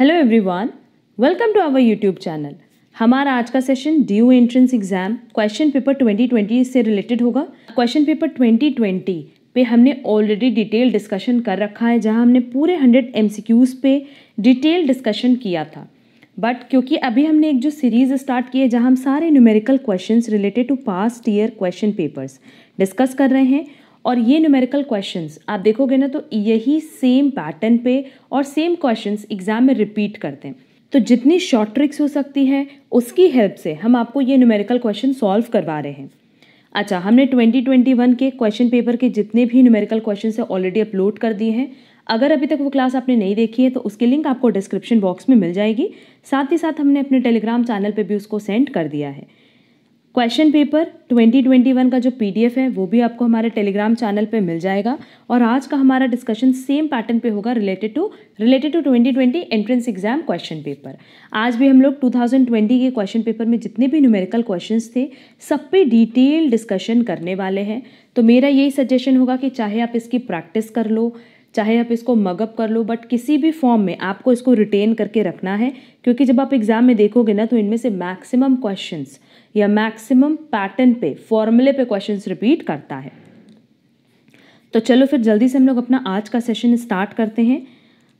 Hello everyone, welcome to our YouTube channel. हमारा आज का session DU entrance exam question paper 2020 से related होगा। क्वेश्चन पेपर 2020 पे हमने ऑलरेडी डिटेल डिस्कशन कर रखा है, जहां हमने पूरे 100 MCQs पे डिटेल डिस्कशन किया था। बट क्योंकि अभी हमने एक जो सीरीज़ स्टार्ट की है जहां हम सारे numerical questions related to past year question papers discuss कर रहे हैं, और ये न्यूमेरिकल क्वेश्चंस आप देखोगे ना तो यही सेम पैटर्न पे और सेम क्वेश्चंस एग्जाम में रिपीट करते हैं। तो जितनी शॉर्ट ट्रिक्स हो सकती है उसकी हेल्प से हम आपको ये न्यूमेरिकल क्वेश्चन सॉल्व करवा रहे हैं। अच्छा, हमने 2021 के क्वेश्चन पेपर के जितने भी न्यूमेरिकल क्वेश्चंस है ऑलरेडी अपलोड कर दिए हैं। अगर अभी तक वो क्लास आपने नहीं देखी है तो उसकी लिंक आपको डिस्क्रिप्शन बॉक्स में मिल जाएगी। साथ ही साथ हमने अपने टेलीग्राम चैनल पे भी उसको सेंड कर दिया है। क्वेश्चन पेपर 2021 का जो PDF है वो भी आपको हमारे टेलीग्राम चैनल पे मिल जाएगा। और आज का हमारा डिस्कशन सेम पैटर्न पे होगा related to 2020 entrance exam question paper. आज भी हम लोग 2020 के क्वेश्चन पेपर में जितने भी न्यूमेरिकल क्वेश्चंस थे सब पे डिटेल डिस्कशन करने वाले हैं। तो मेरा यही सजेशन होगा कि चाहे आप इसकी प्रैक्टिस कर लो, चाहे आप इसको मगअप कर लो, बट किसी भी फॉर्म में आपको इसको रिटेन करके रखना है, क्योंकि जब आप एग्जाम में देखोगे ना तो इनमें से मैक्सिमम क्वेश्चंस या मैक्सिमम पैटर्न पे फॉर्मूले पे क्वेश्चंस रिपीट करता है। तो चलो फिर जल्दी से हम लोग अपना आज का सेशन स्टार्ट करते हैं।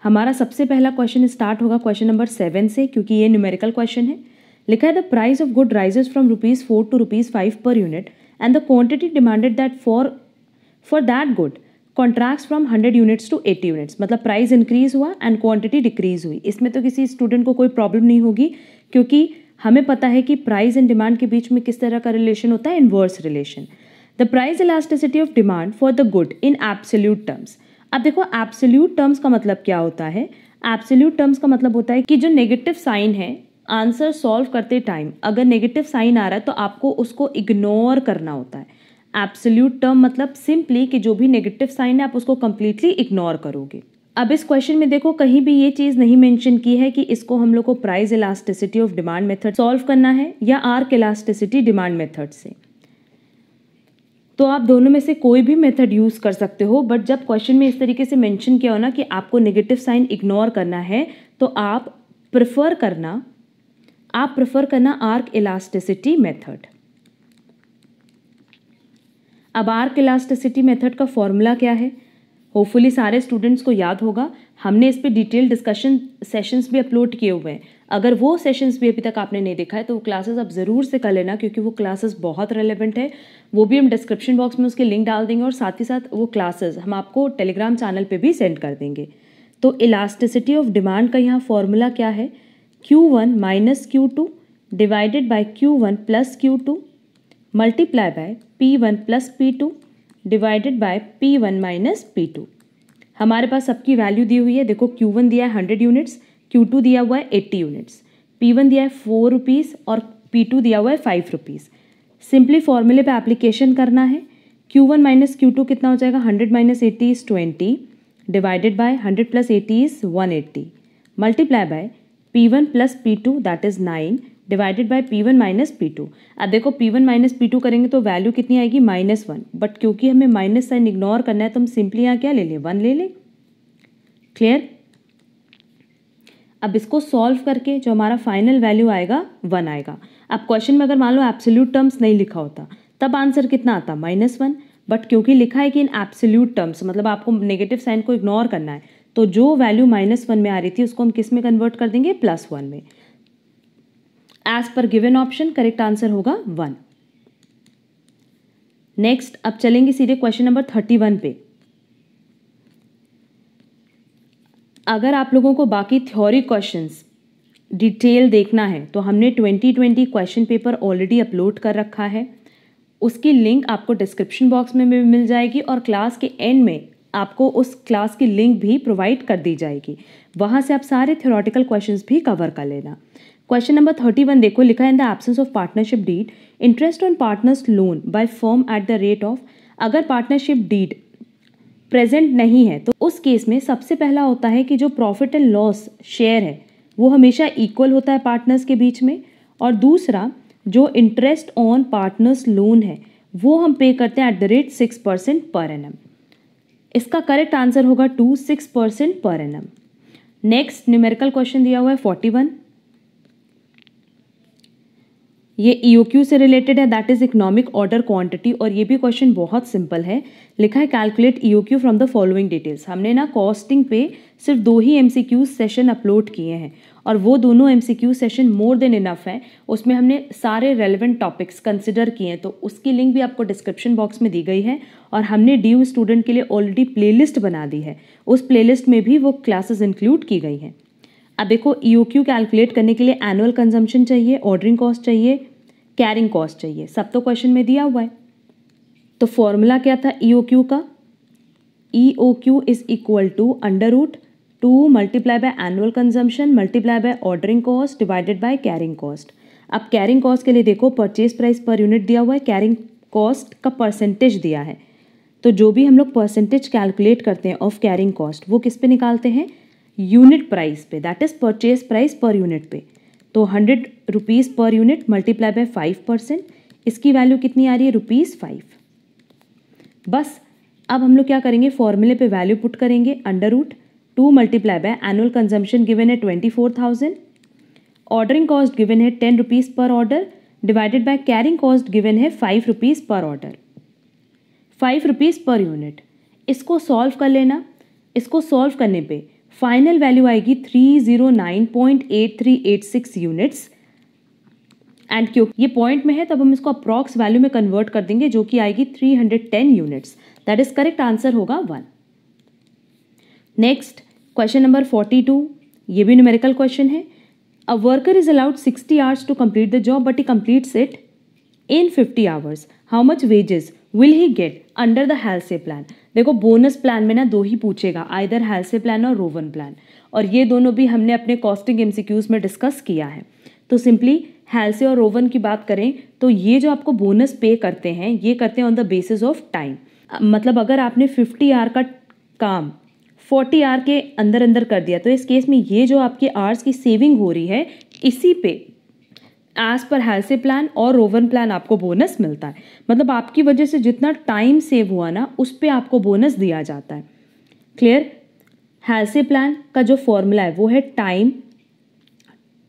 हमारा सबसे पहला क्वेश्चन स्टार्ट होगा क्वेश्चन नंबर 7 से, क्योंकि ये न्यूमेरिकल क्वेश्चन है। लिखा है the price of good rises from ₹4 to ₹5 per unit and the quantity demanded that for that good contracts from 100 units to 80 units. मतलब प्राइस इंक्रीज हुआ एंड क्वांटिटी डिक्रीज हुई। इसमें तो किसी स्टूडेंट को कोई प्रॉब्लम नहीं होगी, क्योंकि हमें पता है कि प्राइस एंड डिमांड के बीच में किस तरह का रिलेशन होता है, inverse relation. The price elasticity of demand for the good in absolute terms. अब देखो एब्सोल्यूट टर्म्स का मतलब क्या होता है। एब्सोल्यूट टर्म्स का मतलब होता है कि जो नेगेटिव साइन है आंसर सॉल्व करते टाइम अगर नेगेटिव साइन आ रहा है तो आपको उसको इग्नोर करना होता है। एब्सोल्यूट टर्म मतलब सिंपली कि जो भी नेगेटिव साइन है आप उसको कंप्लीटली इग्नोर करोगे। अब इस क्वेश्चन में देखो कहीं भी ये चीज़ नहीं मेंशन की है कि इसको हम लोग को price elasticity of demand method solve करना है या आर्क इलास्टिसिटी डिमांड मेथड से। तो आप दोनों में से कोई भी मेथड यूज़ कर सकते हो, बट जब क्वेश्चन में इस तरीके से मेंशन किया हो ना कि आपको नेगेटिव साइन इग्नोर करना है तो आप प्रेफर करना आर्क इलास्टिसिटी मेथड। अब आर्क इलास्टिसिटी मेथड का फॉर्मूला क्या है, होपफुली सारे स्टूडेंट्स को याद होगा। हमने इस पे डिटेल डिस्कशन सेशंस भी अपलोड किए हुए हैं। अगर वो सेशंस भी अभी तक आपने नहीं देखा है तो वो क्लासेस आप ज़रूर से कर लेना, क्योंकि वो क्लासेस बहुत रेलेवेंट है। वो भी हम डिस्क्रिप्शन बॉक्स में उसके लिंक डाल देंगे और साथ ही साथ वो क्लासेस हम आपको टेलीग्राम चैनल पे भी सेंड कर देंगे। तो इलास्टिसिटी ऑफ डिमांड का यहाँ फॉर्मूला क्या है, Q1 minus Q2 divided by Q1 plus Q2 multiply by P1 plus P2 divided by P1 minus P2। हमारे पास सबकी वैल्यू दी हुई है। देखो Q1 दिया है 100 यूनिट्स, Q2 दिया हुआ है 80 यूनिट्स, P1 दिया है 4 रुपीज़ और P2 दिया हुआ है 5 रुपीज़। सिंपली फॉर्मूले पे एप्लीकेशन करना है। Q1 माइनस Q2 कितना हो जाएगा, 100 minus 80 is 20 divided by 100 plus 80 is 180 multiply by P1 plus P2 that is 9 divided by P1 minus P2। अब देखो P1 माइनस P2 करेंगे तो वैल्यू कितनी आएगी, -1। बट क्योंकि हमें माइनस साइन इग्नोर करना है तो हम सिंपली यहाँ क्या ले लें, 1 ले लें। क्लियर। अब इसको सॉल्व करके जो हमारा फाइनल वैल्यू आएगा 1 आएगा। अब क्वेश्चन में अगर मान लो एब्सोल्यूट टर्म्स नहीं लिखा होता तब आंसर कितना आता, -1। बट क्योंकि लिखा है कि इन एब्सोल्यूट टर्म्स मतलब आपको नेगेटिव साइन को इग्नोर करना है, तो जो वैल्यू -1 में आ रही थी उसको हम किस में कन्वर्ट कर देंगे, +1 में। As per given option correct answer होगा 1। नेक्स्ट अब चलेंगे सीधे क्वेश्चन नंबर 31 पे। अगर आप लोगों को बाकी थ्योरी क्वेश्चंस डिटेल देखना है तो हमने 2020 क्वेश्चन पेपर ऑलरेडी अपलोड कर रखा है। उसकी लिंक आपको डिस्क्रिप्शन बॉक्स में भी मिल जाएगी और क्लास के एंड में आपको उस क्लास की लिंक भी प्रोवाइड कर दी जाएगी। वहाँ से आप सारे थ्योरेटिकल क्वेश्चंस भी कवर कर लेना। क्वेश्चन नंबर 31 देखो, लिखा है in the absence of partnership deed interest on partners loan by firm at the rate of. अगर पार्टनरशिप डीड प्रेजेंट नहीं है तो उस केस में सबसे पहला होता है कि जो प्रॉफिट एंड लॉस शेयर है वो हमेशा इक्वल होता है पार्टनर्स के बीच में, और दूसरा जो इंटरेस्ट ऑन पार्टनर्स लोन है वो हम पे करते हैं @ 6% पर एनम। इसका करेक्ट आंसर होगा 6% per annum. Next numerical question दिया हुआ है 41, ये EOQ से रिलेटेड है, that is economic order quantity. और ये भी क्वेश्चन बहुत सिंपल है, लिखा है calculate EOQ from the following details. हमने ना कॉस्टिंग पे सिर्फ 2 ही MCQ सेशन अपलोड किए हैं और वो दोनों MCQ session more than enough है, उसमें हमने सारे रेलेवेंट टॉपिक्स कंसिडर किए हैं। तो उसकी लिंक भी आपको डिस्क्रिप्शन बॉक्स में दी गई है और हमने DU स्टूडेंट के लिए ऑलरेडी प्लेलिस्ट बना दी है, उस प्लेलिस्ट में भी वो क्लासेस इंक्लूड की गई हैं। अब देखो EOQ कैलकुलेट करने के लिए एनुअल कंजम्पशन चाहिए, ऑर्डरिंग कॉस्ट चाहिए, कैरिंग कॉस्ट चाहिए, सब तो क्वेश्चन में दिया हुआ है। तो फॉर्मूला क्या था EOQ का? EOQ is equal to √2 multiply by annual consumption multiply by ordering cost divided by carrying cost. अब कैरिंग कॉस्ट के लिए देखो परचेज प्राइस पर यूनिट दिया हुआ है, कैरिंग कॉस्ट का परसेंटेज दिया है। तो जो भी हम लोग परसेंटेज कैलकुलेट करते हैं ऑफ कैरिंग कॉस्ट वो किस पे निकालते हैं? यूनिट प्राइस पे, that is purchase price per unit पे। तो 100 rupees per unit multiply by 5%, इसकी वैल्यू कितनी आ रही है? ₹5। बस अब हम लोग क्या करेंगे, फॉर्मूले पे वैल्यू पुट करेंगे, √2 multiply by annual consumption given है 24,000, ऑर्डरिंग कॉस्ट गिवन है 10 रुपीज़ पर order divided by carrying cost given है 5 रुपीज़ पर ऑर्डर, 5 रुपीज़ पर यूनिट। इसको सॉल्व कर लेना, इसको सॉल्व करने पे फाइनल वैल्यू आएगी 309.8386 यूनिट्स। एंड क्योंकि ये पॉइंट में है तब हम इसको अप्रॉक्स वैल्यू में कन्वर्ट कर देंगे जो कि आएगी 310 units. That is correct answer होगा 1। नेक्स्ट क्वेश्चन नंबर 42, ये भी न्यूमेरिकल क्वेश्चन है। A worker is allowed 60 hours to complete the job but he completes it in 50 hours, how much wages will he get under the Halsey plan. देखो bonus plan में ना 2 ही पूछेगा, either Halsey plan और Rowan plan, और ये दोनों भी हमने अपने कॉस्टिंग MCQs में डिस्कस किया है। तो सिंपली हेल्से और रोवन की बात करें तो ये जो आपको बोनस पे करते हैं ये करते हैं on the basis of time. मतलब अगर आपने 50 आवर का काम 40 आवर के अंदर अंदर कर दिया तो इस केस में ये जो आपके आवर्स की सेविंग हो रही है इसी पे एज पर हेल्से प्लान और रोवन प्लान आपको बोनस मिलता है। मतलब आपकी वजह से जितना टाइम सेव हुआ ना उस पर आपको बोनस दिया जाता है। क्लियर? हेल्से प्लान का जो फॉर्मूला है वो है time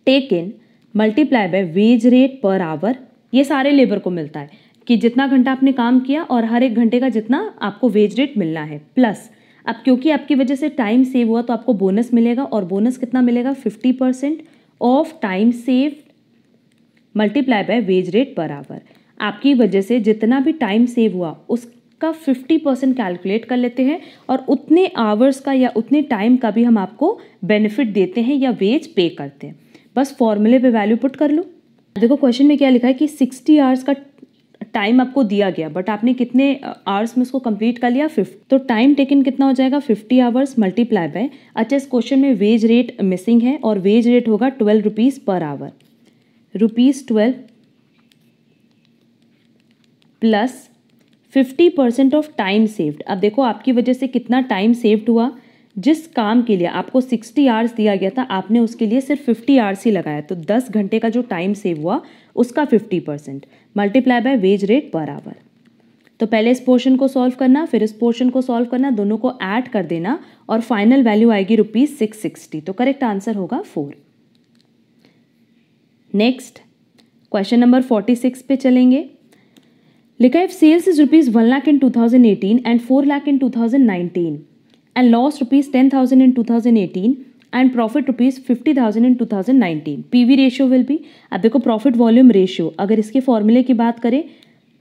taken multiply by wage rate per hour. ये सारे लेबर को मिलता है कि जितना घंटा आपने काम किया और हर एक घंटे का जितना आपको वेज रेट मिलना है, प्लस अब क्योंकि आपकी वजह से टाइम सेव हुआ तो आपको बोनस मिलेगा, और बोनस कितना मिलेगा? 50% of time save multiply by wage rate per hour. आपकी वजह से जितना भी टाइम सेव हुआ उसका 50% कैलकुलेट कर लेते हैं और उतने आवर्स का या उतने टाइम का भी हम आपको बेनिफिट देते हैं या वेज पे करते हैं। बस फॉर्मूले पे वैल्यू पुट कर लो। देखो क्वेश्चन में क्या लिखा है कि 60 आवर्स का टाइम आपको दिया गया बट आपने कितने आवर्स में उसको कंप्लीट कर लिया? 50। तो टाइम टेकन कितना हो जाएगा? 50 आवर्स मल्टीप्लाई बाय, अच्छा इस क्वेश्चन में वेज रेट मिसिंग है और वेज रेट होगा 12 rupees per hour, ₹12 plus 50% of time saved. अब देखो आपकी वजह से कितना टाइम सेव्ड हुआ, जिस काम के लिए आपको 60 आवर्स दिया गया था आपने उसके लिए सिर्फ 50 आवर्स ही लगाया, तो 10 घंटे का जो टाइम सेव हुआ उसका 50% multiply by wage rate per hour. तो पहले इस पोर्शन को सॉल्व करना, फिर इस पोर्शन को सॉल्व करना, दोनों को ऐड कर देना और फाइनल वैल्यू आएगी ₹660। तो करेक्ट आंसर होगा 4। नेक्स्ट क्वेश्चन नंबर 46 पे चलेंगे। लिखा है sales is ₹1 lakh in 2018 and 4 lakh in 2019 and lost ₹10,000 in 2018 and profit ₹50,000 in 2019. PV ratio will be, अब देखो प्रॉफिट वॉल्यूम रेशियो अगर इसके फॉर्मूले की बात करें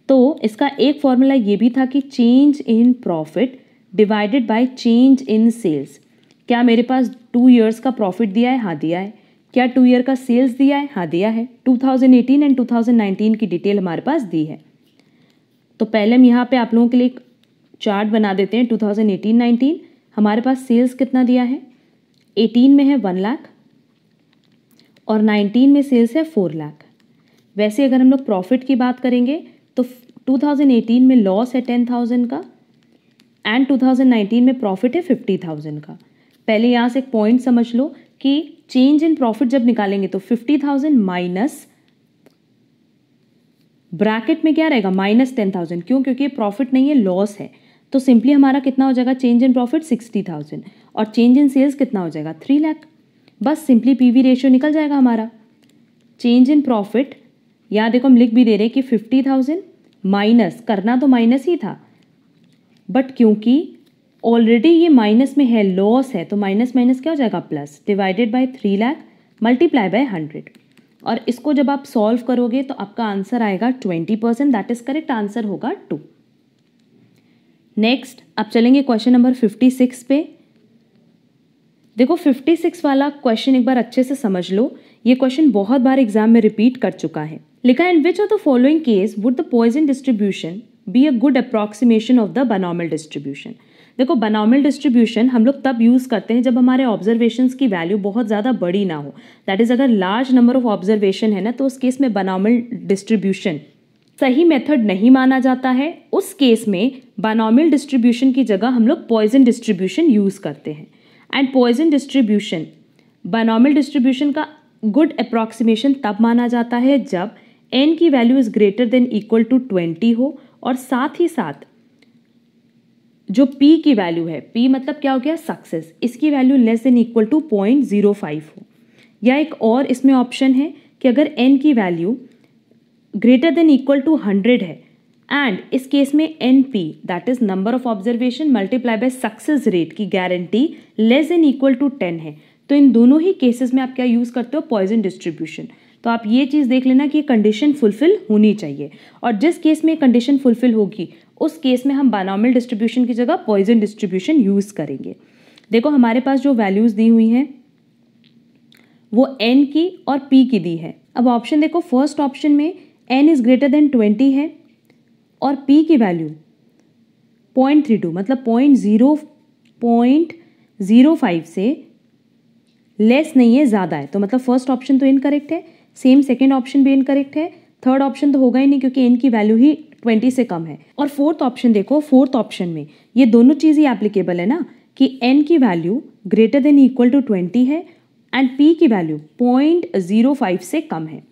तो इसका एक फॉर्मूला ये भी था कि change in profit divided by change in sales. क्या मेरे पास 2 ईयर्स का प्रॉफिट दिया है? हाँ दिया है। क्या 2 ईयर का सेल्स दिया है? हाँ दिया है। 2018 एंड 2019 की डिटेल हमारे पास दी है। तो पहले हम यहाँ पे आप लोगों के लिए एक चार्ट बना देते हैं। 2018-19 हमारे पास सेल्स कितना दिया है? 18 में है 1 लाख और 19 में सेल्स है 4 लाख। वैसे अगर हम लोग प्रॉफिट की बात करेंगे तो 2018 में लॉस है 10,000 का एंड 2019 में प्रॉफिट है 50,000 का। पहले यहाँ से एक पॉइंट समझ लो कि चेंज इन प्रॉफिट जब निकालेंगे तो 50,000 माइनस ब्रैकेट में क्या रहेगा? -10,000। क्यों? क्योंकि प्रॉफिट नहीं है, लॉस है। तो सिंपली हमारा कितना हो जाएगा चेंज इन प्रॉफिट? 60,000। और चेंज इन सेल्स कितना हो जाएगा 3 लाख। बस सिंपली पीवी रेशियो निकल जाएगा हमारा। चेंज इन प्रॉफिट यहाँ देखो हम लिख भी दे रहे हैं कि 50,000 माइनस, करना तो माइनस ही था बट क्योंकि ऑलरेडी ये माइनस में है, लॉस है, तो माइनस माइनस क्या हो जाएगा plus, divided by 3 lakh multiply by 100। और इसको जब आप सॉल्व करोगे तो आपका आंसर आएगा 20%, दैट इज करेक्ट आंसर होगा 2। नेक्स्ट अब चलेंगे क्वेश्चन नंबर 56 पे। देखो 56 वाला क्वेश्चन एक बार अच्छे से समझ लो, ये क्वेश्चन बहुत बार एग्जाम में रिपीट कर चुका है। लिखा है in which of the following case would the Poisson distribution be a good approximation of the binomial distribution. देखो बायनॉमियल डिस्ट्रीब्यूशन हम लोग तब यूज़ करते हैं जब हमारे ऑब्जर्वेशंस की वैल्यू बहुत ज़्यादा बड़ी ना हो, दैट इज़ अगर लार्ज नंबर ऑफ ऑब्जर्वेशन है ना तो उस केस में बायनॉमियल डिस्ट्रीब्यूशन सही मेथड नहीं माना जाता है। उस केस में बायनॉमियल डिस्ट्रीब्यूशन की जगह हम लोग पॉइजन डिस्ट्रीब्यूशन यूज़ करते हैं। And Poisson distribution binomial distribution का गुड अप्रॉक्सीमेशन तब माना जाता है जब n की value is greater than equal to 20 हो और साथ ही साथ जो p की वैल्यू है, p मतलब क्या हो गया सक्सेस, इसकी value less than equal to 0.05 हो। या एक और इसमें ऑप्शन है कि अगर n की value greater than equal to 100 है एंड इस केस में NP that is number of observation multiply by success rate की guarantee less than equal to 10 है, तो इन दोनों ही केसेस में आप क्या यूज़ करते हो पॉइजन डिस्ट्रीब्यूशन। तो आप ये चीज़ देख लेना कि ये कंडीशन फुलफिल होनी चाहिए और जिस केस में कंडीशन फुलफिल होगी उस केस में हम बायनॉमियल डिस्ट्रीब्यूशन की जगह पॉइजन डिस्ट्रीब्यूशन यूज़ करेंगे। देखो हमारे पास जो वैल्यूज़ दी हुई हैं वो n की और p की दी है। अब ऑप्शन देखो, फर्स्ट ऑप्शन में n इज़ ग्रेटर देन 20 है और p की वैल्यू 0.32 मतलब 0.05 से लेस नहीं है, ज़्यादा है, तो मतलब फर्स्ट ऑप्शन तो इनकरेक्ट है। सेम सेकेंड ऑप्शन भी इनकरेक्ट है, थर्ड ऑप्शन तो होगा ही नहीं क्योंकि n की वैल्यू ही 20 से कम है। और फोर्थ ऑप्शन देखो, फोर्थ ऑप्शन में ये दोनों चीज़ ही एप्लीकेबल है ना कि n की value greater than equal to 20 है एंड p की वैल्यू 0.05 से कम है।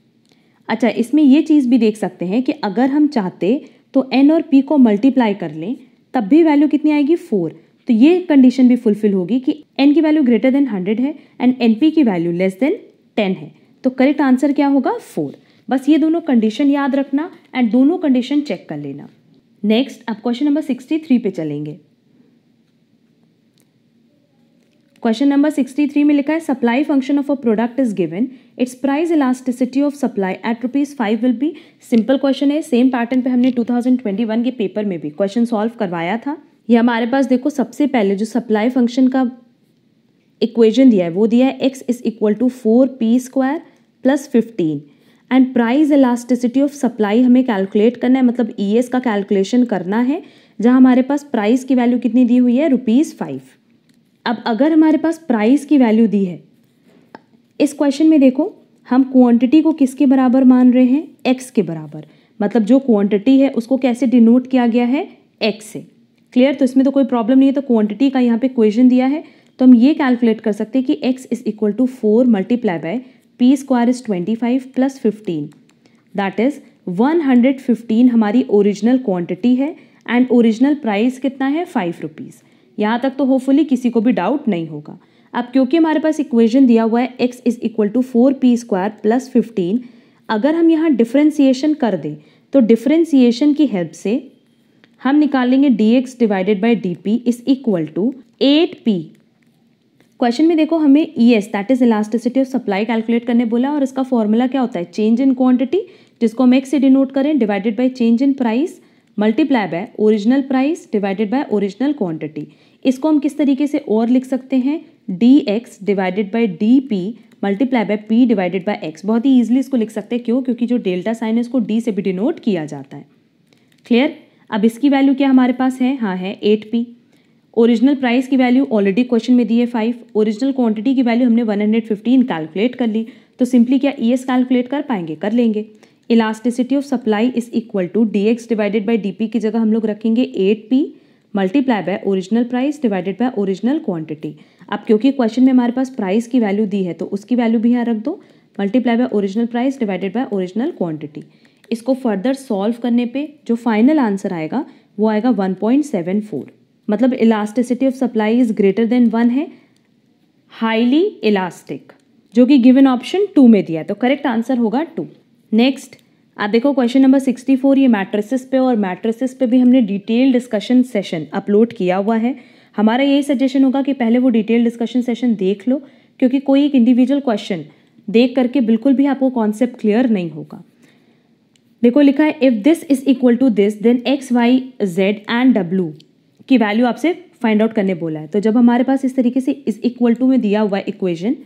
अच्छा, इसमें ये चीज़ भी देख सकते हैं कि अगर हम चाहते तो n और p को मल्टीप्लाई कर लें तब भी वैल्यू कितनी आएगी 4, तो ये कंडीशन भी फुलफिल होगी कि n की वैल्यू ग्रेटर देन 100 है एंड np की वैल्यू लेस देन 10 है, तो करेक्ट आंसर क्या होगा 4। बस ये दोनों कंडीशन याद रखना एंड दोनों कंडीशन चेक कर लेना। नेक्स्ट अब क्वेश्चन नंबर 63 पे चलेंगे। क्वेश्चन नंबर 63 में लिखा है supply function of a product is given, its price elasticity of supply at ₹5 will be. Simple question है, सेम पैटर्न पे हमने 2021 के पेपर में भी क्वेश्चन सॉल्व करवाया था। ये हमारे पास देखो सबसे पहले जो सप्लाई फंक्शन का इक्वेशन दिया है वो दिया है x is equal to 4p² plus 15 and price elasticity of supply हमें कैलकुलेट करना है, मतलब ES का कैलकुलेशन करना है जहाँ हमारे पास प्राइस की वैल्यू कितनी दी हुई है ₹5। अब अगर हमारे पास प्राइस की वैल्यू दी है इस क्वेश्चन में, देखो हम क्वांटिटी को किसके बराबर मान रहे हैं, x के बराबर, मतलब जो क्वांटिटी है उसको कैसे डिनोट किया गया है x से। क्लियर, तो इसमें तो कोई प्रॉब्लम नहीं है। तो क्वांटिटी का यहाँ पे इक्वेशन दिया है तो हम ये कैलकुलेट कर सकते हैं कि x is equal to 4 multiply by p² is 25 plus 15 that is 115 हमारी ओरिजिनल क्वांटिटी है एंड ओरिजिनल प्राइस कितना है ₹5। यहाँ तक तो होपफुली किसी को भी डाउट नहीं होगा। अब क्योंकि हमारे पास इक्वेशन दिया हुआ है x is equal to 4p² plus 15, अगर हम यहाँ डिफ्रेंसिएशन कर दें तो डिफ्रेंसिएशन की हेल्प से हम निकालेंगे dx divided by dp is equal to 8p। Question में देखो हमें ES that is elasticity of supply calculate करने बोला और इसका फॉर्मूला क्या होता है, चेंज इन क्वांटिटी जिसको हम x से डिनोट करें divided by change in price multiply by original price divided by original quantity. इसको हम किस तरीके से और लिख सकते हैं, dx divided by dp multiply by p divided bye x। बहुत ही ईजिली इसको लिख सकते हैं, क्यों, क्योंकि जो डेल्टा साइन है इसको d से भी डिनोट किया जाता है। क्लियर, अब इसकी वैल्यू क्या हमारे पास है, हाँ है 8p। ओरिजिनल प्राइस की वैल्यू ऑलरेडी क्वेश्चन में दी है 5, ओरिजिनल क्वांटिटी की वैल्यू हमने 115 कैलकुलेट कर ली, तो सिंपली क्या ES कैलकुलेट कर पाएंगे, कर लेंगे। Elasticity of supply is equal to dx divided by dp की जगह हम लोग रखेंगे 8p multiply by original price divided by original quantity. अब क्योंकि क्वेश्चन में हमारे पास प्राइस की वैल्यू दी है तो उसकी वैल्यू भी यहाँ रख दो, multiply by original price divided by original quantity. इसको फर्दर सॉल्व करने पे जो फाइनल आंसर आएगा वो आएगा 1.74। मतलब elasticity of supply is greater then 1 है, हाईली इलास्टिक, जो कि गिवन ऑप्शन 2 में दिया है, तो करेक्ट आंसर होगा 2। नेक्स्ट आप देखो क्वेश्चन नंबर 64, ये मैट्रिसेस पे, और मैट्रिसेस पे भी हमने डिटेल डिस्कशन सेशन अपलोड किया हुआ है। हमारा यही सजेशन होगा कि पहले वो डिटेल डिस्कशन सेशन देख लो, क्योंकि कोई एक इंडिविजुअल क्वेश्चन देख करके बिल्कुल भी आपको कॉन्सेप्ट क्लियर नहीं होगा। देखो लिखा है if this is equal to this then X Y Z and W की वैल्यू आपसे फाइंड आउट करने बोला है। तो जब हमारे पास इस तरीके से इज इक्वल टू में दिया हुआ है इक्वेशन,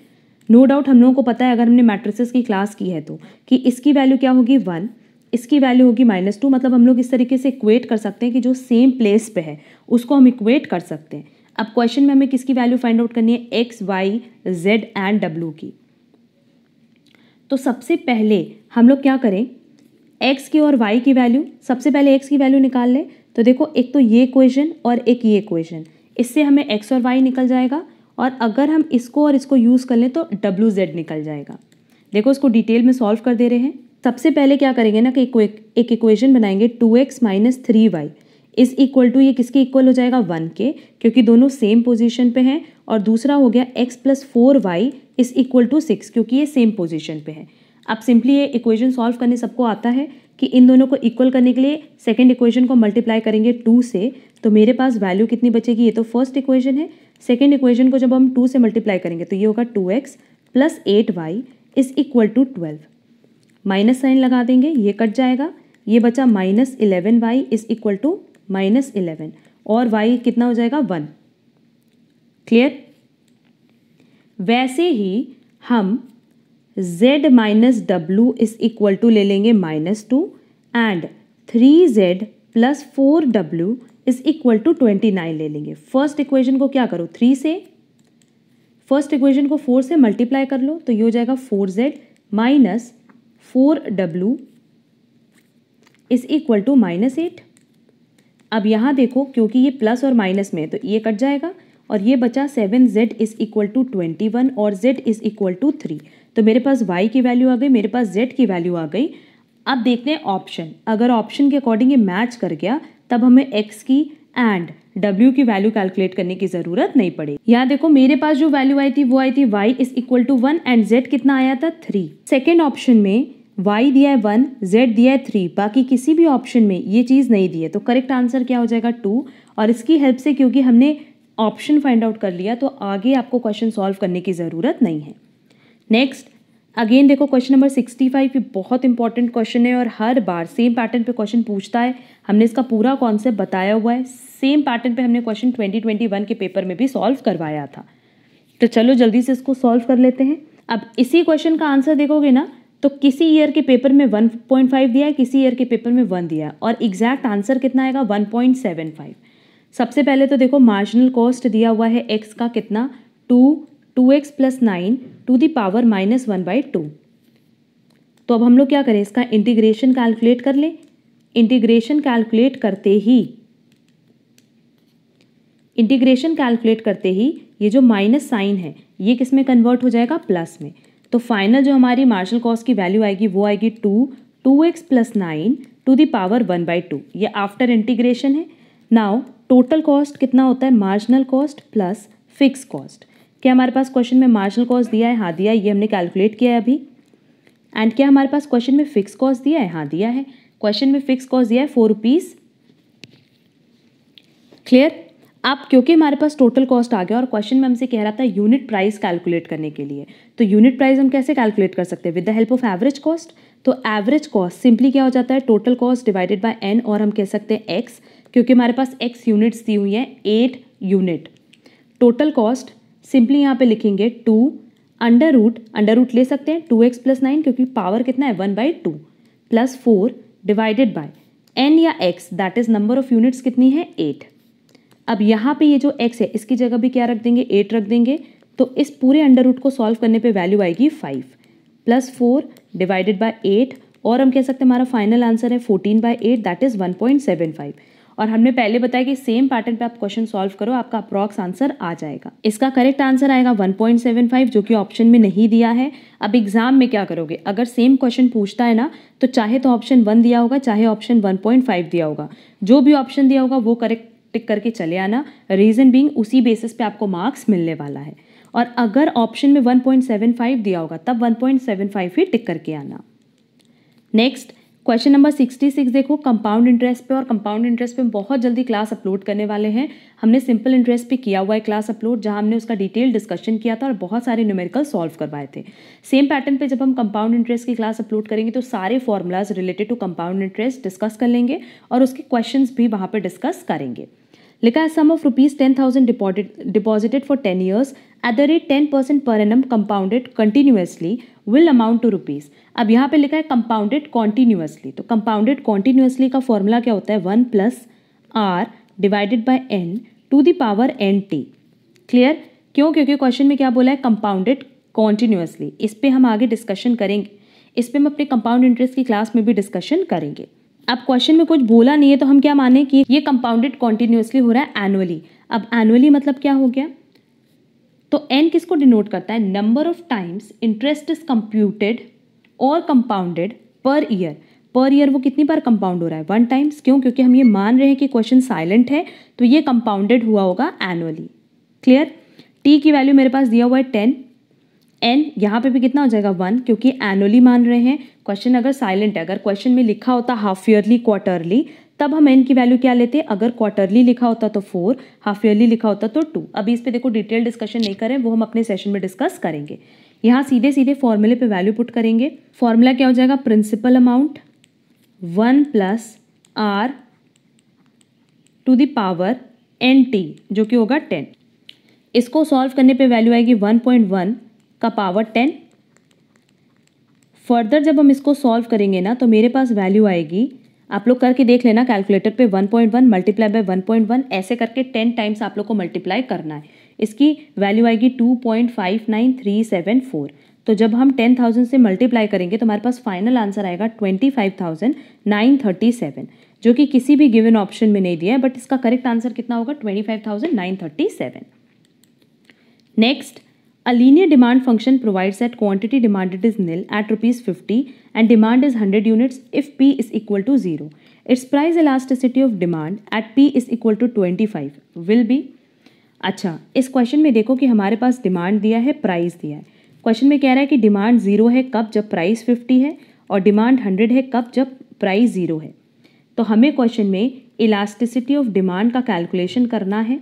नो डाउट हम लोगों को पता है अगर हमने मैट्रिसेस की क्लास की है तो कि इसकी वैल्यू क्या होगी 1, इसकी वैल्यू होगी -2, मतलब हम लोग इस तरीके से इक्वेट कर सकते हैं कि जो सेम प्लेस पे है उसको हम इक्वेट कर सकते हैं। अब क्वेश्चन में हमें किसकी वैल्यू फाइंड आउट करनी है, X Y Z and W की। तो सबसे पहले हम लोग क्या करें, एक्स की और वाई की वैल्यू, सबसे पहले एक्स की वैल्यू निकाल लें। तो देखो एक तो ये इक्वेशन और एक ये इक्वेशन, इससे हमें एक्स और वाई निकल जाएगा, और अगर हम इसको और इसको यूज़ कर लें तो डब्ल्यू जेड निकल जाएगा। देखो इसको डिटेल में सॉल्व कर दे रहे हैं। सबसे पहले क्या करेंगे ना कि एक इक्वेशन बनाएंगे 2x - 3y is equal to, ये किसके इक्वल हो जाएगा 1 के, क्योंकि दोनों सेम पोजीशन पे हैं, और दूसरा हो गया x + 4y is equal to 6, क्योंकि ये सेम पोजीशन पे है। अब सिंपली ये इक्वेशन सॉल्व करने सबको आता है कि इन दोनों को इक्वल करने के लिए सेकंड इक्वेशन को मल्टीप्लाई करेंगे 2 से, तो मेरे पास वैल्यू कितनी बचेगी, ये तो फर्स्ट इक्वेशन है। सेकंड इक्वेशन को जब हम 2 से मल्टीप्लाई करेंगे तो ये होगा 2x + 8y is equal to 12, minus sign लगा देंगे, ये कट जाएगा, ये बचा -11y इज इक्वल टू -11, और y कितना हो जाएगा 1। क्लियर। वैसे ही हम z - w is equal to ले लेंगे -2 and 3z + 4w is equal to 29 ले लेंगे। फर्स्ट इक्वेशन को क्या करो, 3 से, फर्स्ट इक्वेशन को 4 से मल्टीप्लाई कर लो, तो ये हो जाएगा 4z - 4w is equal to -8। अब यहाँ देखो क्योंकि ये प्लस और माइनस में है तो ये कट जाएगा, और ये बचा 7z इज इक्वल टू 21 और z इज इक्वल टू 3। तो मेरे पास y की वैल्यू आ गई, मेरे पास z की वैल्यू आ गई। अब देखते हैं ऑप्शन, अगर ऑप्शन के अकॉर्डिंग ये मैच कर गया तब हमें x की एंड w की वैल्यू कैलकुलेट करने की ज़रूरत नहीं पड़ेगी। यहाँ देखो मेरे पास जो वैल्यू आई थी वो आई थी y is equal to 1 and z कितना आया था 3। सेकेंड ऑप्शन में y दिया है 1, z दिया है 3, बाकी किसी भी ऑप्शन में ये चीज़ नहीं दी है, तो करेक्ट आंसर क्या हो जाएगा 2। और इसकी हेल्प से क्योंकि हमने ऑप्शन फाइंड आउट कर लिया तो आगे आपको क्वेश्चन सॉल्व करने की ज़रूरत नहीं है। नेक्स्ट अगेन देखो क्वेश्चन नंबर 65, ये बहुत इंपॉर्टेंट क्वेश्चन है और हर बार सेम पैटर्न पे क्वेश्चन पूछता है। हमने इसका पूरा कॉन्सेप्ट बताया हुआ है, सेम पैटर्न पे हमने क्वेश्चन 2021 के पेपर में भी सॉल्व करवाया था। तो चलो जल्दी से इसको सॉल्व कर लेते हैं। अब इसी क्वेश्चन का आंसर देखोगे ना तो किसी ईयर के पेपर में 1.5 दिया है, किसी ईयर के पेपर में 1 दिया है, और एग्जैक्ट आंसर कितना आएगा 1.75। सबसे पहले तो देखो मार्जिनल कॉस्ट दिया हुआ है x का कितना 2x + 9 टू द पावर -1/2। तो अब हम लोग क्या करें, इसका इंटीग्रेशन कैलकुलेट कर लें। इंटीग्रेशन कैलकुलेट करते ही ये जो माइनस साइन है ये किस में कन्वर्ट हो जाएगा, प्लस में। तो फाइनल जो हमारी मार्जिनल कॉस्ट की वैल्यू आएगी वो आएगी 2x + 9 टू द पावर 1/2। ये आफ्टर इंटीग्रेशन है। नाउ टोटल कॉस्ट कितना होता है, marginal cost plus fix cost. क्या हमारे पास क्वेश्चन में मार्जिनल कॉस्ट दिया है, हाँ दिया है, ये हमने कैलकुलेट किया है अभी। एंड क्या हमारे पास क्वेश्चन में फिक्स कॉस्ट दिया है, हाँ दिया है। क्वेश्चन में फिक्स कॉस्ट दिया है 4 रुपीज़। क्लियर। अब क्योंकि हमारे पास टोटल कॉस्ट आ गया और क्वेश्चन में हमसे कह रहा था यूनिट प्राइस कैलकुलेट करने के लिए, तो यूनिट प्राइस हम कैसे कैलकुलेट कर सकते हैं, with the help of average cost. तो एवरेज कॉस्ट सिंपली क्या हो जाता है, total cost divided by n, और हम कह सकते हैं x, क्योंकि हमारे पास x यूनिट्स दी हुई हैं 8 यूनिट। टोटल कॉस्ट सिंपली यहाँ पे लिखेंगे 2 अंडर रूट ले सकते हैं 2x + 9, क्योंकि पावर कितना है 1/2 प्लस 4 डिवाइडेड बाय n या x, that is number of units कितनी है 8। अब यहाँ पे ये जो x है इसकी जगह भी क्या रख देंगे, 8 रख देंगे। तो इस पूरे अंडर रूट को सॉल्व करने पे वैल्यू आएगी 5 प्लस 4 डिवाइडेड बाय 8, और हम कह सकते हैं हमारा फाइनल आंसर है 14/8, दैट इज 1.75। और हमने पहले बताया कि सेम पैटर्न पे आप क्वेश्चन सॉल्व करो, आपका अप्रॉक्स आंसर आ जाएगा। इसका करेक्ट आंसर आएगा 1.75, जो कि ऑप्शन में नहीं दिया है। अब एग्जाम में क्या करोगे, अगर सेम क्वेश्चन पूछता है ना तो चाहे तो ऑप्शन 1 दिया होगा, चाहे ऑप्शन 1.5 दिया होगा, जो भी ऑप्शन दिया होगा वो करेक्ट टिक करके चले आना। रीज़न बीइंग उसी बेसिस पे आपको मार्क्स मिलने वाला है। और अगर ऑप्शन में 1.75 दिया होगा तब 1.75 ही टिक करके आना। नेक्स्ट क्वेश्चन नंबर 66 देखो, कंपाउंड इंटरेस्ट पे। और कंपाउंड इंटरेस्ट पे बहुत जल्दी क्लास अपलोड करने वाले हैं। हमने सिंपल इंटरेस्ट पे किया हुआ है क्लास अपलोड, जहां हमने उसका डिटेल डिस्कशन किया था और बहुत सारे न्यूमेरिकल सॉल्व करवाए थे। सेम पैटर्न पे जब हम कंपाउंड इंटरेस्ट की क्लास अपलोड करेंगे तो सारे formulas related to compound interest discuss कर लेंगे और उसके क्वेश्चन भी वहाँ पर डिस्कस करेंगे। लिखा है sum of ₹10,000 deposited for 10 years at the rate 10% per annum compounded continuously will amount to rupees. अब यहाँ पे लिखा है कंपाउंडेड कॉन्टिन्यूसली, तो कंपाउंडेड कॉन्टिन्यूसली का फॉर्मूला क्या होता है? 1 + R divided by n to the power nt। Clear? क्यों? क्योंकि क्वेश्चन में क्या बोला है? Compounded continuously. इस पे हम आगे डिस्कशन करेंगे, इस पे हम अपने कंपाउंड इंटरेस्ट की क्लास में भी डिस्कशन करेंगे। अब क्वेश्चन में कुछ बोला नहीं है तो हम क्या माने कि ये कंपाउंडेड कॉन्टिन्यूसली हो रहा है एनुअली। अब एनुअली मतलब क्या हो गया? तो n किसको डिनोट करता है? Number of times interest is computed और compounded per year. Per year वो कितनी बार कंपाउंड हो रहा है? 1 टाइम्स। क्यों? क्योंकि हम ये मान रहे हैं कि क्वेश्चन साइलेंट है तो ये कंपाउंडेड हुआ होगा एनुअली। क्लियर? t की वैल्यू मेरे पास दिया हुआ है 10, n यहाँ पे भी कितना हो जाएगा? 1, क्योंकि एनुअली मान रहे हैं। क्वेश्चन अगर साइलेंट है, अगर क्वेश्चन में लिखा होता हाफ ईयरली, क्वार्टरली, तब हम n की वैल्यू क्या लेते? अगर क्वार्टरली लिखा होता तो 4, हाफ ईयरली लिखा होता तो 2। अभी इस पे देखो डिटेल डिस्कशन नहीं करें, वो हम अपने सेशन में डिस्कस करेंगे। यहाँ सीधे सीधे फॉर्मूले पे वैल्यू पुट करेंगे। फॉर्मूला क्या हो जाएगा? Principal amount 1 + R to the power nt, जो कि होगा 10। इसको सॉल्व करने पे वैल्यू आएगी 1.1 का पावर 10। फर्दर जब हम इसको सॉल्व करेंगे ना तो मेरे पास वैल्यू आएगी, आप लोग करके देख लेना कैलकुलेटर पे, 1.1 मल्टीप्लाई बाय 1.1 ऐसे करके 10 टाइम्स आप लोग को मल्टीप्लाई करना है। इसकी वैल्यू आएगी 2.59374। तो जब हम 10,000 से मल्टीप्लाई करेंगे तो हमारे पास फाइनल आंसर आएगा 25,937, जो कि किसी भी गिवन ऑप्शन में नहीं दिया है, बट इसका करेक्ट आंसर कितना होगा? 25,937। Next, a linear demand function provides that quantity demanded is nil at ₹50 and demand is 100 units if P is equal to 0. Its price elasticity of demand at P is equal to 25 will be। अच्छा, इस question में देखो कि हमारे पास demand दिया है, price दिया है। क्वेश्चन में कह रहा है कि डिमांड 0 है कब? जब प्राइस 50 है, और डिमांड 100 है कब? जब प्राइस 0 है। तो हमें क्वेश्चन में इलास्टिसिटी ऑफ डिमांड का कैलकुलेशन करना है।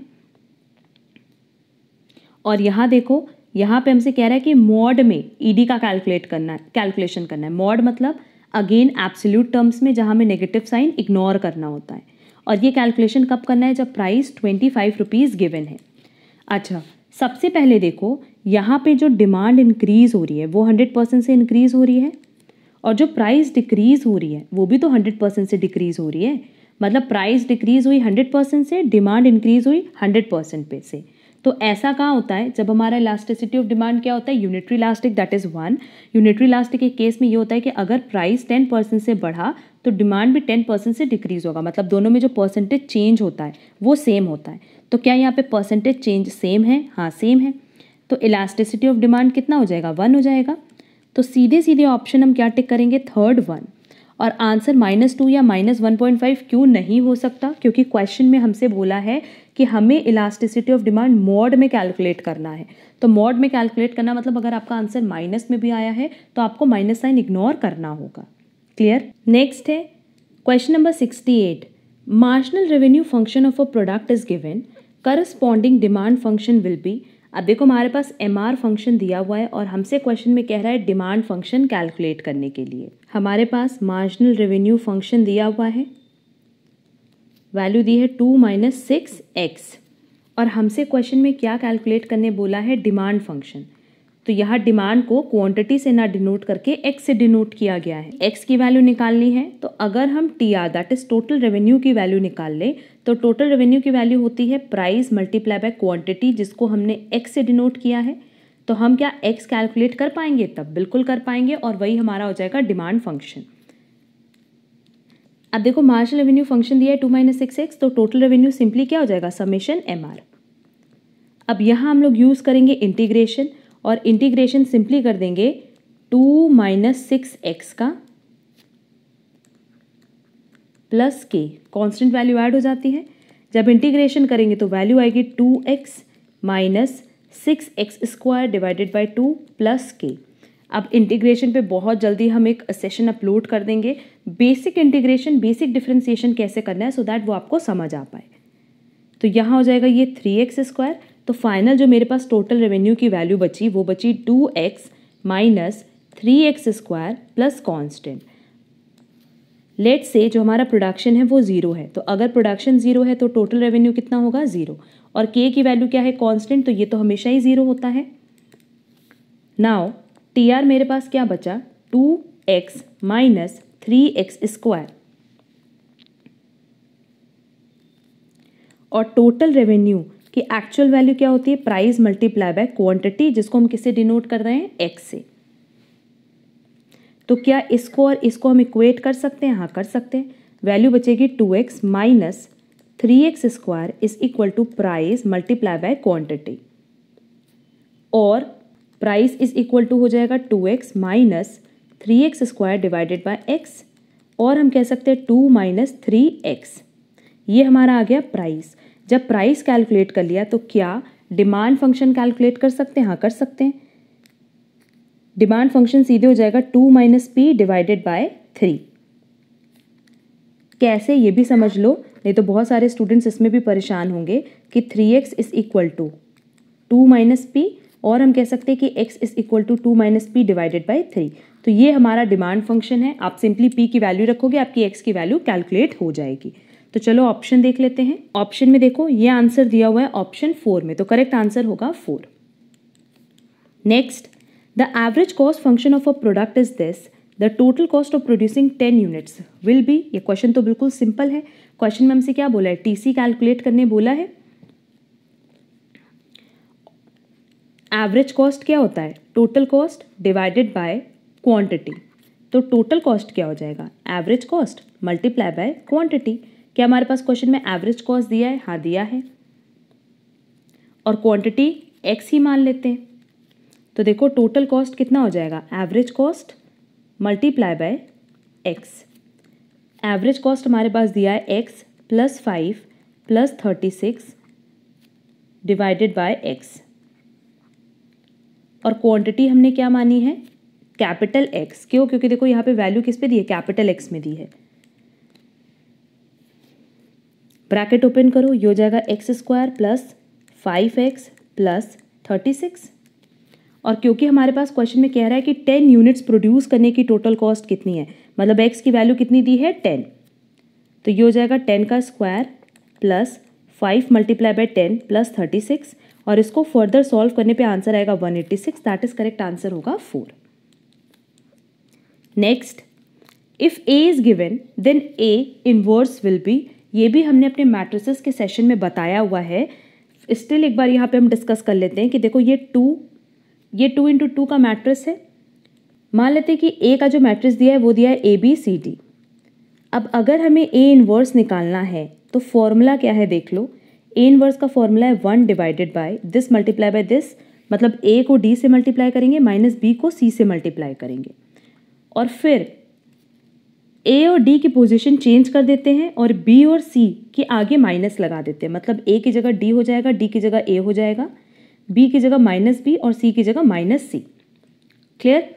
और यहाँ देखो, यहाँ पे हमसे कह रहा है कि मॉड में ईडी का कैलकुलेशन करना है। मॉड मतलब अगेन एब्सोल्यूट टर्म्स में, जहाँ हमें नेगेटिव साइन इग्नोर करना होता है। और ये कैलकुलेशन कब करना है? जब प्राइस 25 रुपीज़ गिवन है। अच्छा, सबसे पहले देखो यहाँ पे जो डिमांड इंक्रीज़ हो रही है वो 100% से इंक्रीज़ हो रही है, और जो प्राइस डिक्रीज़ हो रही है वो भी तो 100% से डिक्रीज़ हो रही है। मतलब प्राइस डिक्रीज़ हुई 100% से, डिमांड इंक्रीज़ हुई 100% पे से। तो ऐसा कहाँ होता है? जब हमारा इलास्टिसिटी ऑफ डिमांड क्या होता है? Unitary elastic, that is 1। Unitary elastic के केस में ये होता है कि अगर प्राइस 10% से बढ़ा तो डिमांड भी 10% से डिक्रीज़ होगा। मतलब दोनों में जो परसेंटेज चेंज होता है वो सेम होता है। तो क्या यहाँ पे परसेंटेज चेंज सेम है? हाँ, सेम है। तो इलास्टिसिटी ऑफ डिमांड कितना हो जाएगा? 1 हो जाएगा। तो सीधे सीधे ऑप्शन हम क्या टिक करेंगे? थर्ड 1। और आंसर -2 या -1.5 क्यों नहीं हो सकता? क्योंकि क्वेश्चन में हमसे बोला है कि हमें इलास्टिसिटी ऑफ डिमांड मॉड में कैलकुलेट करना है। तो मॉड में कैलकुलेट करना मतलब अगर आपका आंसर माइनस में भी आया है तो आपको माइनस साइन इग्नोर करना होगा। क्लियर? नेक्स्ट है question number 68। Marginal revenue function of a product is given, corresponding demand function will be. अब देखो हमारे पास MR फंक्शन दिया हुआ है और हमसे क्वेश्चन में कह रहा है डिमांड फंक्शन कैलकुलेट करने के लिए। हमारे पास मार्जिनल रेवेन्यू फंक्शन दिया हुआ है, वैल्यू दी है 2 - 6x, और हमसे क्वेश्चन में क्या कैलकुलेट करने बोला है? Demand function. तो यहाँ डिमांड को क्वांटिटी से ना डिनोट करके x से डिनोट किया गया है। x की वैल्यू निकालनी है, तो अगर हम TR that is total revenue की वैल्यू निकाल ले तो टोटल रेवेन्यू की वैल्यू होती है प्राइस मल्टीप्लाई बाय क्वांटिटी, जिसको हमने x से डिनोट किया है। तो हम क्या x कैलकुलेट कर पाएंगे? तब बिल्कुल कर पाएंगे, और वही हमारा हो जाएगा डिमांड फंक्शन। अब देखो मार्जिनल रेवेन्यू फंक्शन दिया है 2 - 6x, तो टोटल रेवेन्यू सिंपली क्या हो जाएगा? Summation MR। अब यहाँ हम लोग यूज़ करेंगे इंटीग्रेशन, और इंटीग्रेशन सिंपली कर देंगे 2 - 6x का plus k, constant value add हो जाती है। जब इंटीग्रेशन करेंगे तो वैल्यू आएगी 2x minus 6x² divided by 2 plus k। अब इंटीग्रेशन पे बहुत जल्दी हम एक सेशन अपलोड कर देंगे, बेसिक इंटीग्रेशन, बेसिक डिफरेंशिएशन कैसे करना है, सो दैट वो आपको समझ आ पाए। तो यहाँ हो जाएगा ये 3x²। तो फाइनल जो मेरे पास टोटल रेवेन्यू की वैल्यू बची वो बची 2x minus 3x² plus constant. Let's say जो हमारा प्रोडक्शन है वो 0 है, तो अगर प्रोडक्शन 0 है तो टोटल रेवेन्यू कितना होगा 0, और k की वैल्यू क्या है कांस्टेंट, तो ये तो हमेशा ही 0 होता है। नाउ TR मेरे पास क्या बचा 2x माइनस 3x², और टोटल रेवेन्यू की एक्चुअल वैल्यू क्या होती है प्राइस मल्टीप्लाई बाय क्वांटिटी, जिसको हम किससे डिनोट कर रहे हैं x से। तो क्या इसको और इसको हम इक्वेट कर सकते हैं? हाँ कर सकते हैं। वैल्यू बचेगी 2x minus 3x² is equal to price multiply by quantity, और प्राइस इज इक्वल टू हो जाएगा 2x minus 3x² divided by x, और हम कह सकते हैं 2 माइनस 3x। ये हमारा आ गया प्राइस। जब प्राइस कैलकुलेट कर लिया तो क्या डिमांड फंक्शन कैलकुलेट कर सकते हैं? हाँ कर सकते हैं। डिमांड फंक्शन सीधे हो जाएगा 2 माइनस p डिवाइडेड बाय 3। कैसे ये भी समझ लो, नहीं तो बहुत सारे स्टूडेंट्स इसमें भी परेशान होंगे कि 3x is equal to 2 minus p, और हम कह सकते हैं कि x is equal to 2 minus p divided by 3। तो ये हमारा डिमांड फंक्शन है। आप सिंपली p की वैल्यू रखोगे, आपकी x की वैल्यू कैलकुलेट हो जाएगी। तो चलो ऑप्शन देख लेते हैं। ऑप्शन में देखो ये आंसर दिया हुआ है ऑप्शन 4 में, तो करेक्ट आंसर होगा 4। Next, the average cost function of a product is this, the total cost of producing 10 units will be. ये क्वेश्चन तो बिल्कुल सिंपल है। क्वेश्चन में हमसे क्या बोला है? टीसी कैलकुलेट करने बोला है। एवरेज कॉस्ट क्या होता है? Total cost divided by quantity. तो टोटल कॉस्ट क्या हो जाएगा? Average cost multiply by quantity. क्या हमारे पास क्वेश्चन में एवरेज कॉस्ट दिया है? हाँ दिया है, और क्वांटिटी x ही मान लेते हैं। तो देखो टोटल कॉस्ट कितना हो जाएगा? Average cost multiply by x। Average cost हमारे पास दिया है x plus 5 plus 36 divided by x, और क्वांटिटी हमने क्या मानी है? Capital X। क्यों? क्योंकि देखो यहाँ पे वैल्यू किस पे दी है? कैपिटल X में दी है। ब्रैकेट ओपन करो, ये हो जाएगा x² प्लस 5x प्लस 36, और क्योंकि हमारे पास क्वेश्चन में कह रहा है कि 10 यूनिट्स प्रोड्यूस करने की टोटल कॉस्ट कितनी है, मतलब x की वैल्यू कितनी दी है 10, तो ये हो जाएगा 10 का square plus 5 multiply by 10 plus 36, और इसको फर्दर सॉल्व करने पे आंसर आएगा 186। दैट इज करेक्ट आंसर होगा 4। Next, if a is given then a inverse will be. ये भी हमने अपने मैट्रिसेस के सेशन में बताया हुआ है। स्टिल एक बार यहाँ पे हम डिस्कस कर लेते हैं कि देखो ये 2 इंटू 2 का मैट्रिक्स है। मान लेते हैं कि a का जो मैट्रिक्स दिया है वो दिया है ABCD। अब अगर हमें a इनवर्स निकालना है तो फॉर्मूला क्या है देख लो। a इनवर्स का फॉर्मूला है 1 divided by this multiply by this, मतलब a को d से मल्टीप्लाई करेंगे माइनस b को c से मल्टीप्लाई करेंगे, और फिर a और d की पोजीशन चेंज कर देते हैं और b और c के आगे माइनस लगा देते हैं, मतलब a की जगह d हो जाएगा, d की जगह a हो जाएगा, b की जगह माइनस b और c की जगह माइनस c। क्लियर?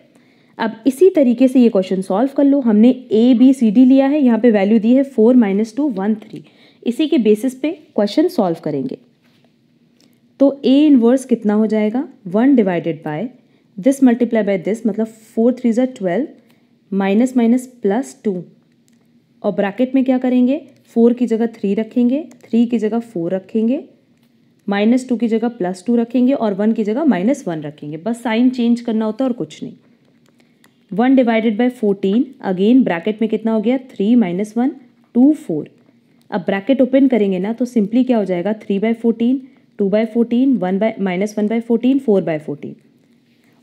अब इसी तरीके से ये क्वेश्चन सॉल्व कर लो। हमने ABCD लिया है, यहाँ पे वैल्यू दी है 4 - 2 1 3। इसी के बेसिस पे क्वेश्चन सॉल्व करेंगे। तो A इनवर्स कितना हो जाएगा? 1 divided by this multiply by this, मतलब 4 3 ज़ा 12 माइनस माइनस प्लस 2, और ब्रैकेट में क्या करेंगे? 4 की जगह 3 रखेंगे, 3 की जगह 4 रखेंगे, माइनस 2 की जगह प्लस 2 रखेंगे, और 1 की जगह माइनस 1 रखेंगे। बस साइन चेंज करना होता है और कुछ नहीं। 1 डिवाइडेड बाय 14, अगेन ब्रैकेट में कितना हो गया? 3 - 1 2 4। अब ब्रैकेट ओपन करेंगे ना तो सिंपली क्या हो जाएगा? 3/14 2/14 -1/14 4/14,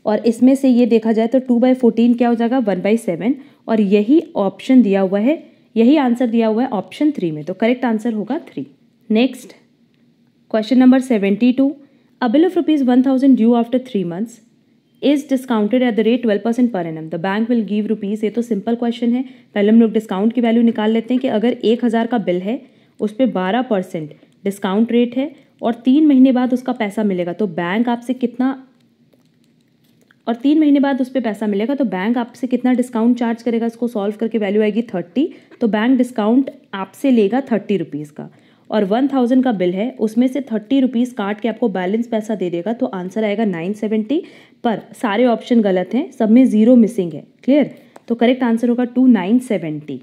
और इसमें से ये देखा जाए तो 2/14 क्या हो जाएगा? 1/7, और यही ऑप्शन दिया हुआ है, यही आंसर दिया हुआ है ऑप्शन 3 में, तो करेक्ट आंसर होगा 3। Next question number 72, a bill of ₹1000 due after 3 months is discounted eight the rate 12% per annum, the bank will give ₹। ये तो सिंपल क्वेश्चन है। पहले हम लोग डिस्काउंट की वैल्यू निकाल लेते हैं कि अगर 1000 का बिल है उस पर 12% डिस्काउंट रेट है और 3 महीने बाद उसका पैसा मिलेगा, तो बैंक आपसे कितना डिस्काउंट चार्ज करेगा? इसको सॉल्व करके वैल्यू आएगी 30, तो बैंक डिस्काउंट आपसे लेगा 30 रुपीज़ का, और 1000 का बिल है, उसमें से 30 रुपीज़ काट के आपको बैलेंस पैसा दे देगा, तो आंसर आएगा 970। पर सारे ऑप्शन गलत हैं, सब में 0 मिसिंग है। क्लियर? तो करेक्ट आंसर होगा 970।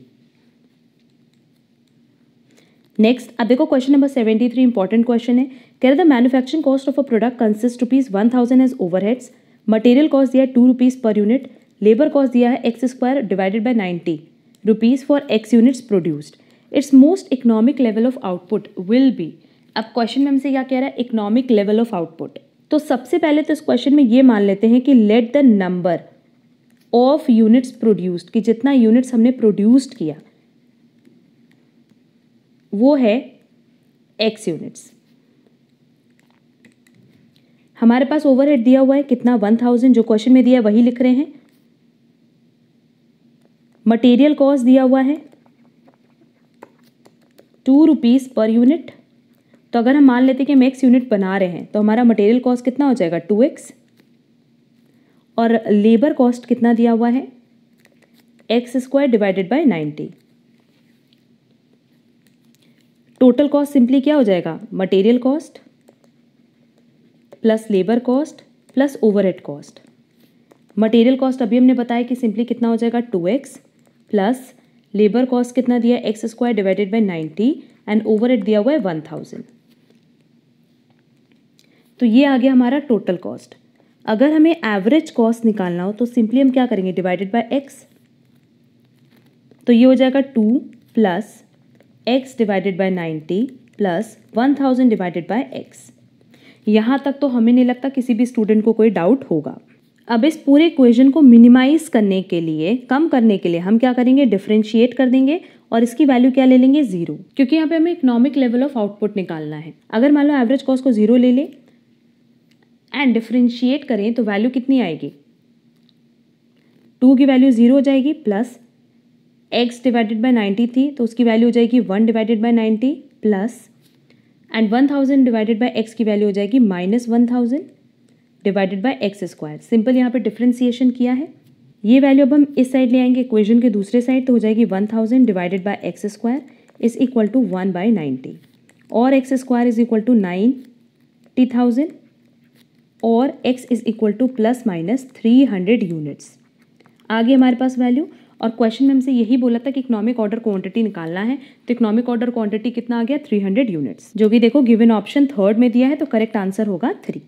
नेक्स्ट, अब देखो क्वेश्चन नंबर 73 इंपॉर्टेंट क्वेश्चन है। कह रहा था manufacturing cost of a product consist ₹1000 as overheads, material cost दिया है 2 rupees per unit, labour cost दिया है x² divided by 90 rupees for x units produced, it's most economic level of output will be. अब question में हमसे क्या कह रहा है? Economic level of output. तो सबसे पहले तो इस क्वेश्चन में ये मान लेते हैं कि let the number of units produced, कि जितना यूनिट्स हमने प्रोड्यूस्ड किया वो है x यूनिट्स। हमारे पास ओवरहेड दिया हुआ है कितना? 1000, जो क्वेश्चन में दिया है वही लिख रहे हैं। मटेरियल कॉस्ट दिया हुआ है 2 रुपीज़ पर यूनिट, तो अगर हम मान लेते हैं कि हम x यूनिट बना रहे हैं तो हमारा मटेरियल कॉस्ट कितना हो जाएगा? 2x, और लेबर कॉस्ट कितना दिया हुआ है? x² divided by 90। Total cost simply क्या हो जाएगा? Material cost plus labour cost plus overhead cost. Material cost अभी हमने बताया कि सिंपली कितना हो जाएगा? 2x प्लस लेबर कॉस्ट कितना दिया है? x² divided by 90 and overhead दिया हुआ है 1000। तो ये आ गया हमारा टोटल कॉस्ट। अगर हमें एवरेज कॉस्ट निकालना हो तो सिंपली हम क्या करेंगे? डिवाइडेड बाय x, तो ये हो जाएगा 2 plus x divided by 90 plus 1000 divided bye x। यहाँ तक तो हमें नहीं लगता किसी भी स्टूडेंट को कोई डाउट होगा। अब इस पूरे इक्वेशन को मिनिमाइज करने के लिए, कम करने के लिए हम क्या करेंगे? डिफरेंशिएट कर देंगे और इसकी वैल्यू क्या ले लेंगे? 0, क्योंकि यहाँ पे हमें इकोनॉमिक लेवल ऑफ आउटपुट निकालना है। अगर मान लो एवरेज कॉस्ट को 0 ले ले एंड डिफरेंशिएट करें तो वैल्यू कितनी आएगी? 2 की वैल्यू 0 हो जाएगी, प्लस x डिवाइडेड बाय 90 थी तो उसकी वैल्यू हो जाएगी 1 divided by 90 plus, and 1000 divided bye x की वैल्यू हो जाएगी -1000 डिवाइडेड बाय x²। सिंपल यहाँ पे डिफरेंशिएशन किया है। ये वैल्यू अब हम इस साइड ले आएंगे इक्वेशन के दूसरे साइड, तो हो जाएगी 1000 divided by x² is equal to 1 by 90, और x² इज इक्वल टू 90,000 और x is equal to plus minus 300 units. आगे हमारे पास वैल्यू, और क्वेश्चन में हमसे यही बोला था कि इकोनॉमिक ऑर्डर क्वांटिटी निकालना है, तो इकोनॉमिक ऑर्डर क्वांटिटी कितना आ गया? 300 यूनिट्स, जो कि देखो गिवन ऑप्शन 3rd में दिया है, तो करेक्ट आंसर होगा 3।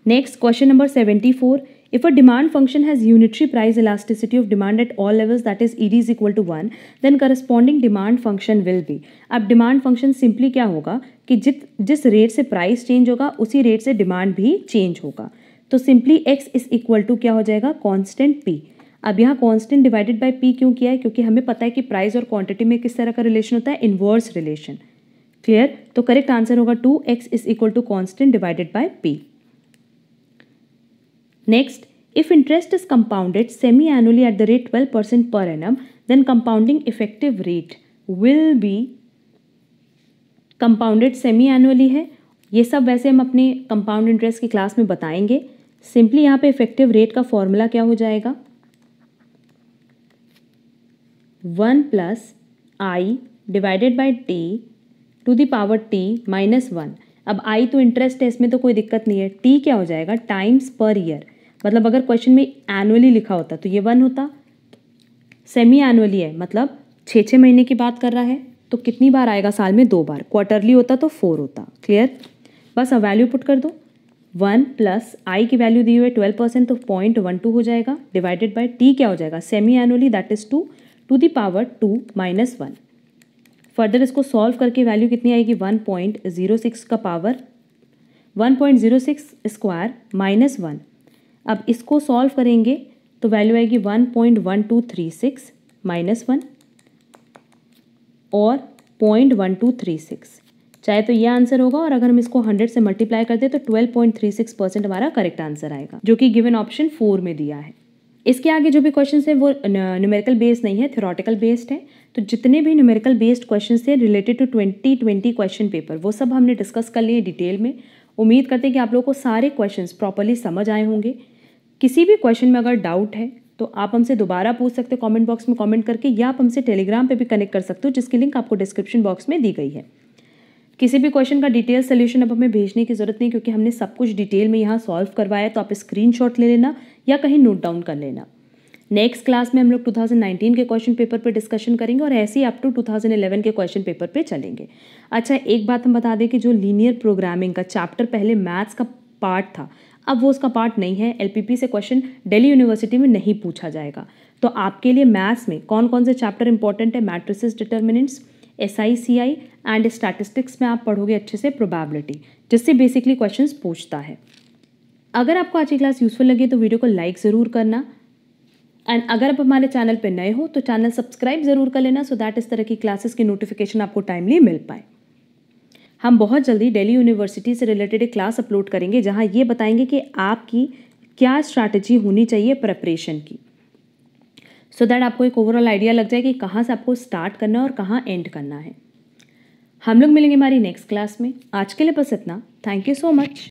Next question number 74, if a demand function has unitary price elasticity of demand at all levels that is ED is equal to 1, then corresponding demand function will be. अब demand function simply क्या होगा कि जिस rate से price change होगा उसी rate से demand भी चेंज होगा। तो simply x is equal to क्या हो जाएगा? Constant p। अब यहाँ कॉन्स्टेंट डिवाइडेड बाय p क्यों किया है? क्योंकि हमें पता है कि प्राइस और क्वांटिटी में किस तरह का रिलेशन होता है? Inverse relation. क्लियर? तो करेक्ट आंसर होगा 2x is equal to constant divided by p। Next, if interest is compounded semi annually at the rate 12% per annum, then compounding effective rate will be. Compounded semi annually है, ये सब वैसे हम अपने compound interest की class में बताएंगे। Simply यहाँ पे इफेक्टिव रेट का फॉर्मूला क्या हो जाएगा? 1 plus I divided by T to the power t minus 1। अब आई तो इंटरेस्ट है, इसमें तो कोई दिक्कत नहीं है। टी क्या हो जाएगा? Times per year. मतलब अगर क्वेश्चन में एनुअली लिखा होता तो ये 1 होता, सेमी एनुअली है मतलब 6 महीने की बात कर रहा है, तो कितनी बार आएगा साल में? 2 बार। क्वार्टरली होता तो 4 होता। क्लियर? बस अब वैल्यू पुट कर दो। 1 प्लस आई की वैल्यू दी हुई है 12%, तो 0.12 हो जाएगा, डिवाइडेड बाय टी क्या हो जाएगा? Semi annually that is 2 to the power 2 minus 1। Further इसको सॉल्व करके वैल्यू कितनी आएगी? 1.06 का पावर 1.06 स्क्वायर माइनस 1। अब इसको सॉल्व करेंगे तो वैल्यू आएगी 1.1236 माइनस 1 और 0.1236। चाहे तो ये आंसर होगा, और अगर हम इसको 100 से मल्टीप्लाई कर दें तो 12.36% हमारा करेक्ट आंसर आएगा, जो कि गिवन ऑप्शन 4 में दिया है। इसके आगे जो भी क्वेश्चन है वो न्यूमेरिकल बेस्ड नहीं है, थ्योरेटिकल बेस्ड है। तो जितने भी न्यूमेरिकल बेस्ड क्वेश्चन थे रिलेटेड टू 2020 क्वेश्चन पेपर वो सब हमने डिस्कस कर लिए डिटेल में। उम्मीद करते हैं कि आप लोगों को सारे क्वेश्चंस प्रॉपर्ली समझ आए होंगे। किसी भी क्वेश्चन में अगर डाउट है तो आप हमसे दोबारा पूछ सकते हो कमेंट बॉक्स में कमेंट करके, या आप हमसे टेलीग्राम पे भी कनेक्ट कर सकते हो जिसकी लिंक आपको डिस्क्रिप्शन बॉक्स में दी गई है। किसी भी क्वेश्चन का डिटेल सोल्यूशन अब हमें भेजने की ज़रूरत नहीं, क्योंकि हमने सब कुछ डिटेल में यहाँ सॉल्व करवाया है। तो आप स्क्रीनशॉट ले लेना या कहीं नोट डाउन कर लेना। नेक्स्ट क्लास में हम लोग 2019 के क्वेश्चन पेपर पे डिस्कशन करेंगे और ऐसे ही अप टू 2011 के क्वेश्चन पेपर पे चलेंगे। अच्छा, एक बात हम बता दें कि जो लीनियर प्रोग्रामिंग का चैप्टर पहले मैथ्स का पार्ट था, अब वो उसका पार्ट नहीं है। एलपीपी से क्वेश्चन दिल्ली यूनिवर्सिटी में नहीं पूछा जाएगा। तो आपके लिए मैथ्स में कौन कौन से चैप्टर इंपॉर्टेंट है, matrices, determinants, SI, CI and statistics में आप पढ़ोगे अच्छे से प्रोबेबिलिटी, जिससे बेसिकली क्वेश्चंस पूछता है। अगर आपको आज की क्लास यूजफुल लगी तो वीडियो को लाइक ज़रूर करना, एंड अगर आप हमारे चैनल पर नए हो तो चैनल सब्सक्राइब ज़रूर कर लेना, सो दैट इस तरह की क्लासेस की नोटिफिकेशन आपको टाइमली मिल पाए। हम बहुत जल्दी दिल्ली यूनिवर्सिटी से रिलेटेड एक क्लास अपलोड करेंगे जहां ये बताएंगे कि आपकी क्या स्ट्रैटेजी होनी चाहिए प्रिपरेशन की, सो दैट आपको एक ओवरऑल आइडिया लग जाए कि कहाँ से आपको स्टार्ट करना है और कहाँ एंड करना है। हम लोग मिलेंगे हमारी नेक्स्ट क्लास में। आज के लिए बस इतना। Thank you so much.